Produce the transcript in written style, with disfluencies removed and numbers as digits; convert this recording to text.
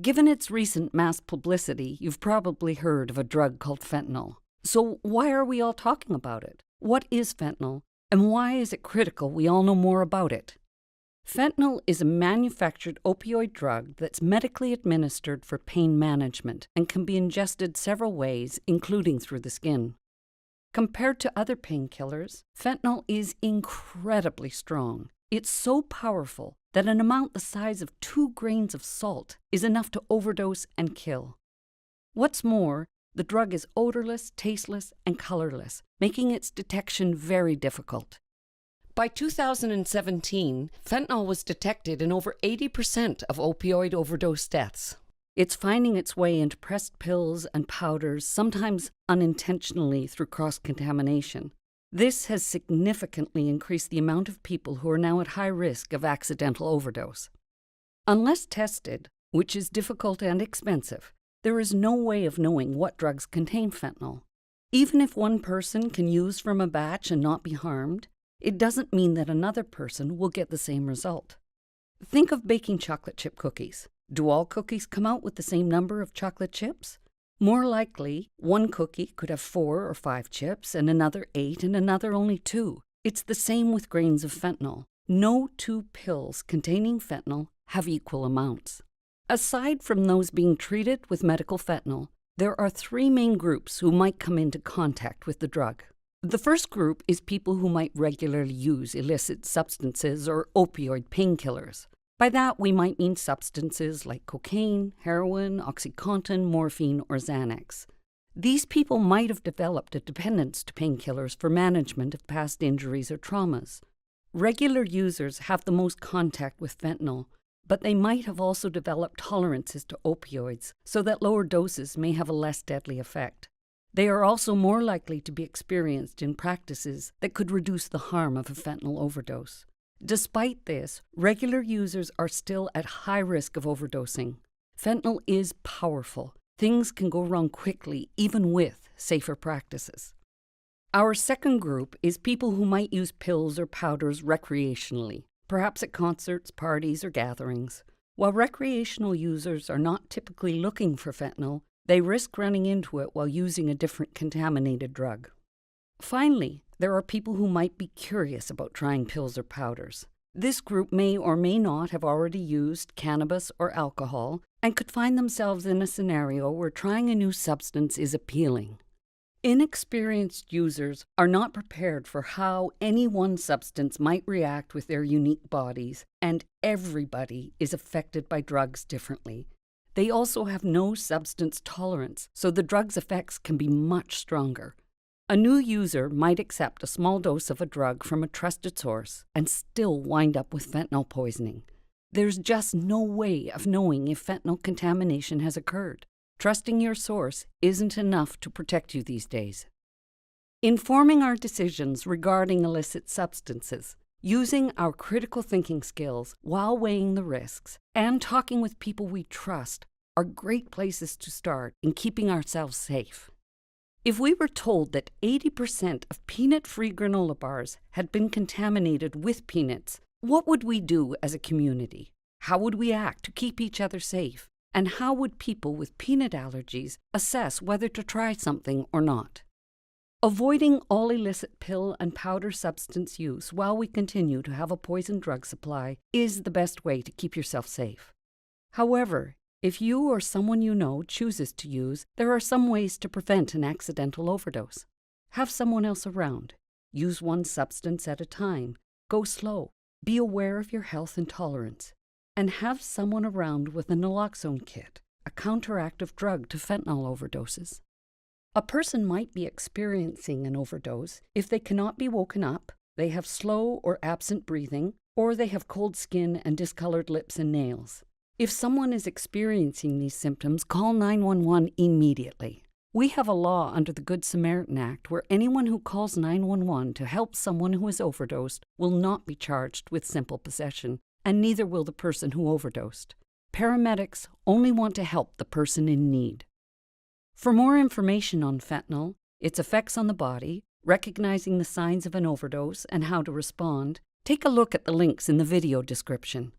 Given its recent mass publicity, you've probably heard of a drug called fentanyl. So why are we all talking about it? What is fentanyl, and why is it critical we all know more about it? Fentanyl is a manufactured opioid drug that's medically administered for pain management and can be ingested several ways, including through the skin. Compared to other painkillers, fentanyl is incredibly strong. It's so powerful that an amount the size of 2 grains of salt is enough to overdose and kill. What's more, the drug is odorless, tasteless, and colorless, making its detection very difficult. By 2017, fentanyl was detected in over 80% of opioid overdose deaths. It's finding its way into pressed pills and powders, sometimes unintentionally through cross-contamination. This has significantly increased the amount of people who are now at high risk of accidental overdose. Unless tested, which is difficult and expensive, there is no way of knowing what drugs contain fentanyl. Even if one person can use from a batch and not be harmed, it doesn't mean that another person will get the same result. Think of baking chocolate chip cookies. Do all cookies come out with the same number of chocolate chips? More likely, one cookie could have 4 or 5 chips, and another 8, and another only 2. It's the same with grains of fentanyl. No 2 pills containing fentanyl have equal amounts. Aside from those being treated with medical fentanyl, there are 3 main groups who might come into contact with the drug. The first group is people who might regularly use illicit substances or opioid painkillers. By that, we might mean substances like cocaine, heroin, OxyContin, morphine, or Xanax. These people might have developed a dependence to painkillers for management of past injuries or traumas. Regular users have the most contact with fentanyl, but they might have also developed tolerances to opioids so that lower doses may have a less deadly effect. They are also more likely to be experienced in practices that could reduce the harm of a fentanyl overdose. Despite this, regular users are still at high risk of overdosing. Fentanyl is powerful. Things can go wrong quickly, even with safer practices. Our second group is people who might use pills or powders recreationally, perhaps at concerts, parties, or gatherings. While recreational users are not typically looking for fentanyl, they risk running into it while using a different contaminated drug. Finally, there are people who might be curious about trying pills or powders. This group may or may not have already used cannabis or alcohol and could find themselves in a scenario where trying a new substance is appealing. Inexperienced users are not prepared for how any one substance might react with their unique bodies, and everybody is affected by drugs differently. They also have no substance tolerance, so the drug's effects can be much stronger. A new user might accept a small dose of a drug from a trusted source and still wind up with fentanyl poisoning. There's just no way of knowing if fentanyl contamination has occurred. Trusting your source isn't enough to protect you these days. Informing our decisions regarding illicit substances, using our critical thinking skills while weighing the risks, and talking with people we trust are great places to start in keeping ourselves safe. If we were told that 80% of peanut-free granola bars had been contaminated with peanuts, what would we do as a community? How would we act to keep each other safe? And how would people with peanut allergies assess whether to try something or not? Avoiding all illicit pill and powder substance use while we continue to have a poison drug supply is the best way to keep yourself safe. However, if you or someone you know chooses to use, there are some ways to prevent an accidental overdose. Have someone else around. Use one substance at a time. Go slow. Be aware of your health and tolerance. And have someone around with a naloxone kit, a counteractive drug to fentanyl overdoses. A person might be experiencing an overdose if they cannot be woken up, they have slow or absent breathing, or they have cold skin and discolored lips and nails. If someone is experiencing these symptoms, call 911 immediately. We have a law under the Good Samaritan Act where anyone who calls 911 to help someone who has overdosed will not be charged with simple possession, and neither will the person who overdosed. Paramedics only want to help the person in need. For more information on fentanyl, its effects on the body, recognizing the signs of an overdose, and how to respond, take a look at the links in the video description.